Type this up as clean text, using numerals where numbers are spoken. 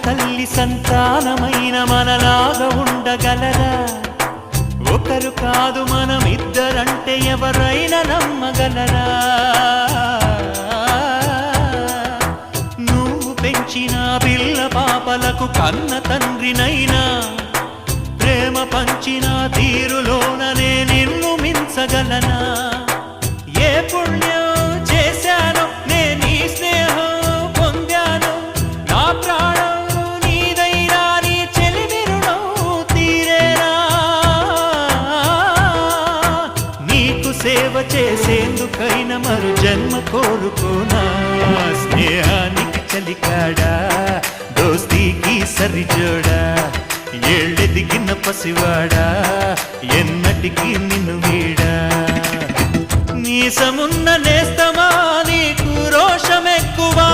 తల్లి సంతానమైన మనలాగా ఉండగలరా? ఒకరు కాదు మనమిద్దరంటే ఎవరైనా నమ్మగలరా? నువ్వు పెంచిన పిల్ల పాపలకు కన్న తండ్రినైనా ప్రేమ పంచిన తీరులోననే నిన్ను మించగలనా? ఏ పుణ్యం చేశాను నేను నీ స్నేహం పొందాను, నా ప్రాణం నీదైనా నీ చెలిమి రుణం తీరేనా? నీకు సేవ చేసేందుకైనా మరు జన్మ కోరుకోనా? స్నేహానికి చలికాడా, దోస్తీకి సరిజోడా, ఏళ్ళెదిగిన పసివాడా ఎన్నటికీ నిన్ను వీడా? మీసమున్న నేస్తమా నీకు రోషమెక్కువా?